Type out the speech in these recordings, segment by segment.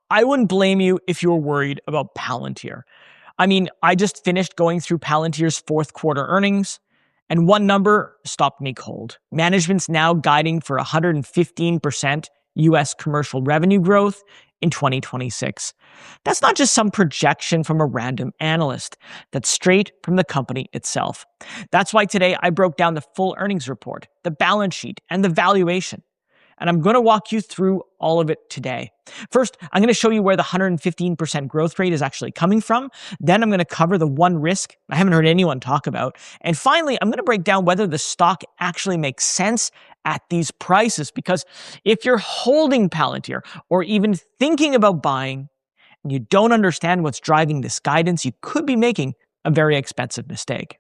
I wouldn't blame you if you were worried about Palantir. I mean, I just finished going through Palantir's fourth quarter earnings, and one number stopped me cold. Management's now guiding for 115% US commercial revenue growth in 2026. That's not just some projection from a random analyst. That's straight from the company itself. That's why today I broke down the full earnings report, the balance sheet, and the valuation. And I'm going to walk you through all of it today. First, I'm going to show you where the 115% growth rate is actually coming from. Then I'm going to cover the one risk I haven't heard anyone talk about. And finally, I'm going to break down whether the stock actually makes sense at these prices. Because if you're holding Palantir or even thinking about buying and you don't understand what's driving this guidance, you could be making a very expensive mistake.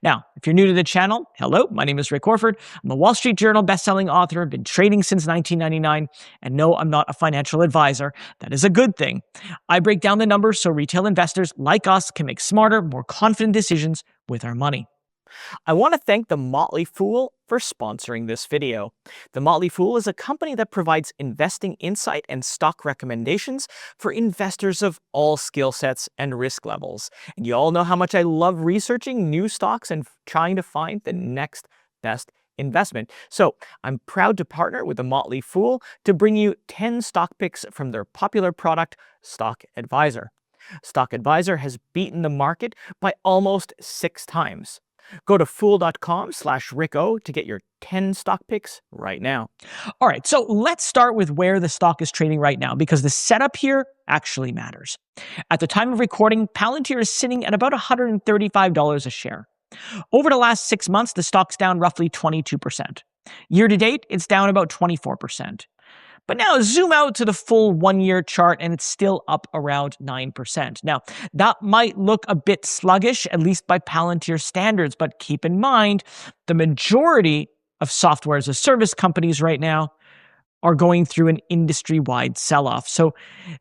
Now, if you're new to the channel, hello, my name is Rick Orford. I'm a Wall Street Journal bestselling author, been trading since 1999, and no, I'm not a financial advisor. That is a good thing. I break down the numbers so retail investors like us can make smarter, more confident decisions with our money. I want to thank The Motley Fool for sponsoring this video. The Motley Fool is a company that provides investing insight and stock recommendations for investors of all skill sets and risk levels. And you all know how much I love researching new stocks and trying to find the next best investment. So I'm proud to partner with The Motley Fool to bring you 10 stock picks from their popular product, Stock Advisor. Stock Advisor has beaten the market by almost 6 times. Go to fool.com/RickO to get your 10 stock picks right now. All right, so let's start with where the stock is trading right now, because the setup here actually matters. At the time of recording, Palantir is sitting at about $135 a share. Over the last 6 months, the stock's down roughly 22%. Year to date, it's down about 24%. But now zoom out to the full 1-year chart and it's still up around 9%. Now, that might look a bit sluggish, at least by Palantir standards, but keep in mind, the majority of software as a service companies right now are going through an industry-wide sell-off. So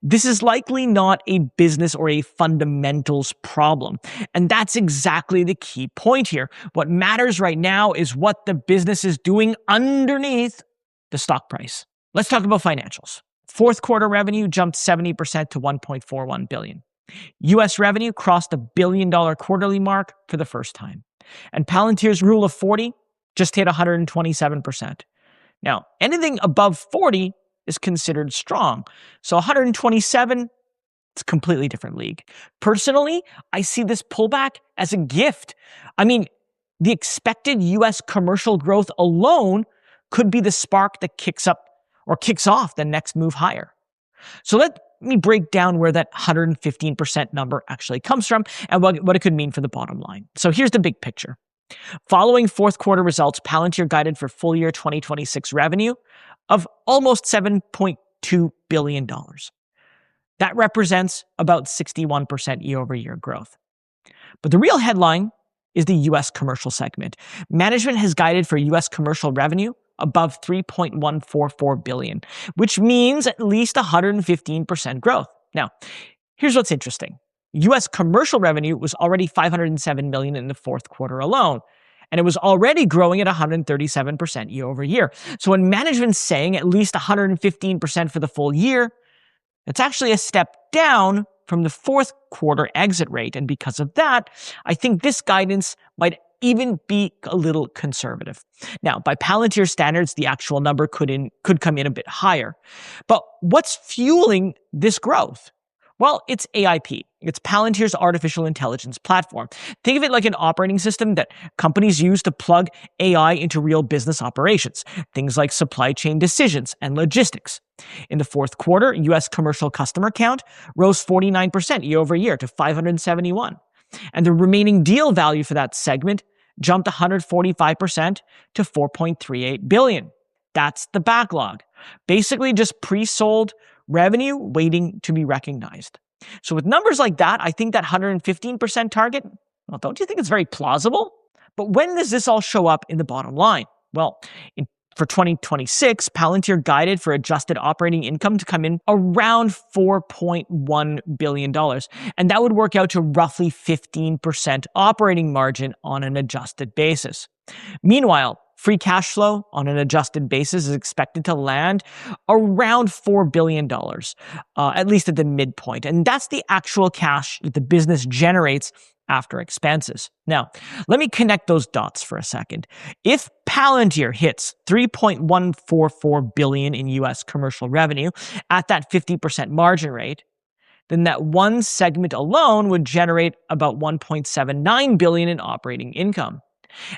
this is likely not a business or a fundamentals problem. And that's exactly the key point here. What matters right now is what the business is doing underneath the stock price. Let's talk about financials. Fourth quarter revenue jumped 70% to $1.41 billion. US revenue crossed the $1 billion quarterly mark for the first time. And Palantir's Rule of 40 just hit 127%. Now, anything above 40 is considered strong. So 127, it's a completely different league. Personally, I see this pullback as a gift. I mean, the expected US commercial growth alone could be the spark that kicks off the next move higher. So let me break down where that 115% number actually comes from and what it could mean for the bottom line. So here's the big picture. Following fourth quarter results, Palantir guided for full year 2026 revenue of almost $7.2 billion. That represents about 61% year-over-year growth. But the real headline is the US commercial segment. Management has guided for US commercial revenue above $3.144 billion, which means at least 115% growth. Now, here's what's interesting. US commercial revenue was already $507 million in the fourth quarter alone, and it was already growing at 137% year over year. So when management's saying at least 115% for the full year, it's actually a step down from the fourth quarter exit rate. And because of that, I think this guidance might even be a little conservative. Now, by Palantir standards, the actual number could come in a bit higher. But what's fueling this growth? Well, it's AIP. It's Palantir's artificial intelligence platform. Think of it like an operating system that companies use to plug AI into real business operations, things like supply chain decisions and logistics. In the fourth quarter, US commercial customer count rose 49% year over year to 571. And the remaining deal value for that segment jumped 145% to $4.38 billion. That's the backlog. Basically just pre-sold revenue waiting to be recognized. So with numbers like that, I think that 115% target, well, don't you think it's very plausible? But when does this all show up in the bottom line? Well, for 2026, Palantir guided for adjusted operating income to come in around $4.1 billion. And that would work out to roughly 15% operating margin on an adjusted basis. Meanwhile, Free cash flow on an adjusted basis is expected to land around $4 billion, at least at the midpoint. And that's the actual cash that the business generates after expenses. Now, let me connect those dots for a second. If Palantir hits $3.144 billion in US commercial revenue at that 50% margin rate, then that one segment alone would generate about $1.79 billion in operating income.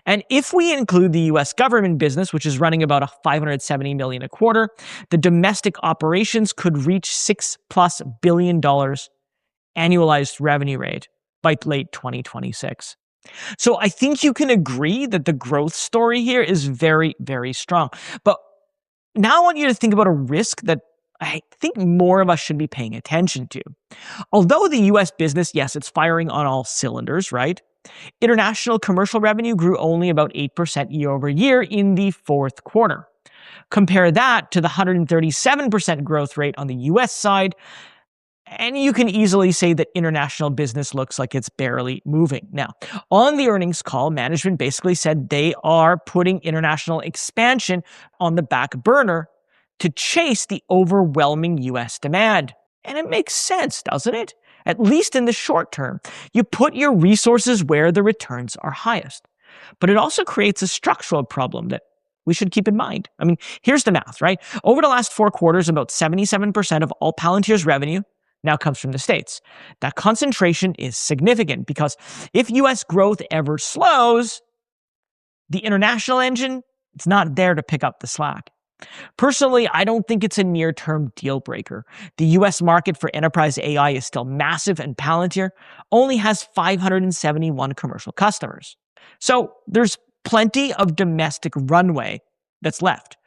And if we include the US government business, which is running about $570 million a quarter, the domestic operations could reach $6+ billion annualized revenue rate by late 2026. So I think you can agree that the growth story here is very, very strong. But now I want you to think about a risk that I think more of us should be paying attention to. Although the US business, yes, it's firing on all cylinders, right? International commercial revenue grew only about 8% year over year in the fourth quarter. Compare that to the 137% growth rate on the US side, and you can easily say that international business looks like it's barely moving. Now, on the earnings call, management basically said they are putting international expansion on the back burner to chase the overwhelming US demand. And it makes sense, doesn't it? At least in the short term. You put your resources where the returns are highest. But it also creates a structural problem that we should keep in mind. I mean, here's the math, right? Over the last 4 quarters, about 77% of all Palantir's revenue now comes from the States. That concentration is significant because if US growth ever slows, the international engine, it's not there to pick up the slack. Personally, I don't think it's a near-term deal breaker. The US market for enterprise AI is still massive, and Palantir only has 571 commercial customers. So there's plenty of domestic runway that's left.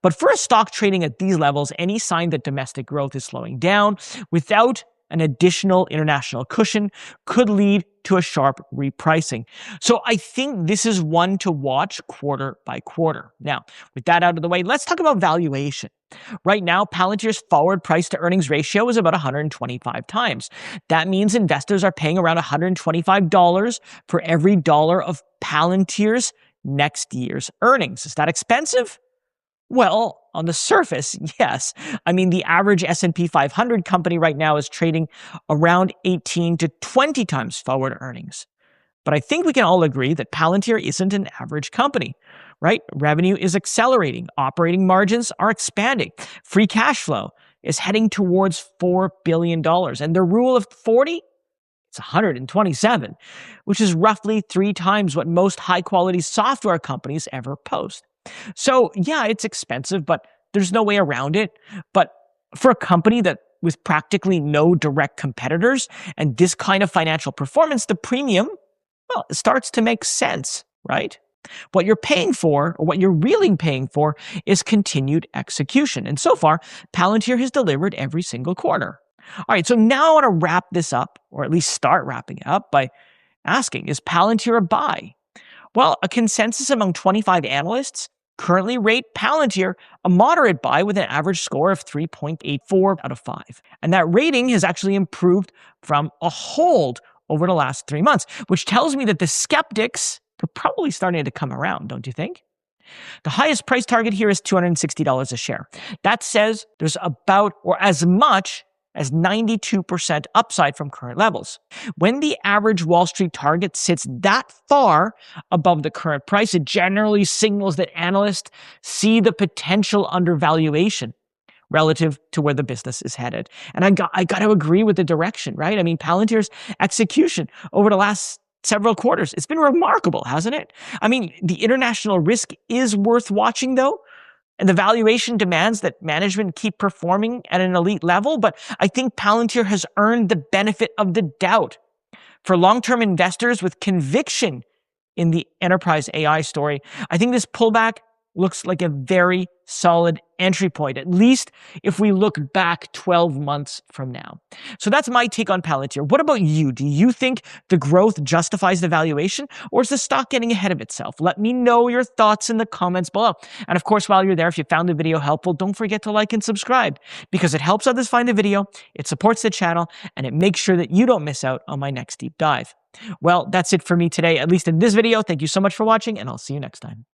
But for a stock trading at these levels, any sign that domestic growth is slowing down without an additional international cushion could lead to a sharp repricing. So I think this is one to watch quarter by quarter. Now, with that out of the way, let's talk about valuation. Right now, Palantir's forward price to earnings ratio is about 125 times. That means investors are paying around $125 for every dollar of Palantir's next year's earnings. Is that expensive? Well, on the surface, yes. I mean, the average S&P 500 company right now is trading around 18 to 20 times forward earnings. But I think we can all agree that Palantir isn't an average company, right? Revenue is accelerating. Operating margins are expanding. Free cash flow is heading towards $4 billion. And the rule of 40? It's 127, which is roughly 3 times what most high-quality software companies ever post. So yeah, it's expensive, but there's no way around it. But for a company that with practically no direct competitors and this kind of financial performance, the premium, well, it starts to make sense, right? What you're paying for, or what you're really paying for, is continued execution. And so far, Palantir has delivered every single quarter. All right, so now I want to wrap this up, or at least start wrapping it up by asking, is Palantir a buy? Well, a consensus among 25 analysts currently rate Palantir a moderate buy with an average score of 3.84 out of 5. And that rating has actually improved from a hold over the last 3 months, which tells me that the skeptics are probably starting to come around, don't you think? The highest price target here is $260 a share. That says there's about or as much as 92% upside from current levels. When the average Wall Street target sits that far above the current price, it generally signals that analysts see the potential undervaluation relative to where the business is headed. And I got to agree with the direction, right? I mean, Palantir's execution over the last several quarters, it's been remarkable, hasn't it? I mean, the international risk is worth watching, though. And the valuation demands that management keep performing at an elite level, but I think Palantir has earned the benefit of the doubt. For long-term investors with conviction in the enterprise AI story, I think this pullback looks like a very solid entry point, at least if we look back 12 months from now. So that's my take on Palantir. What about you? Do you think the growth justifies the valuation, or is the stock getting ahead of itself? Let me know your thoughts in the comments below. And of course, while you're there, if you found the video helpful, don't forget to like and subscribe because it helps others find the video, it supports the channel, and it makes sure that you don't miss out on my next deep dive. Well, that's it for me today, at least in this video. Thank you so much for watching, and I'll see you next time.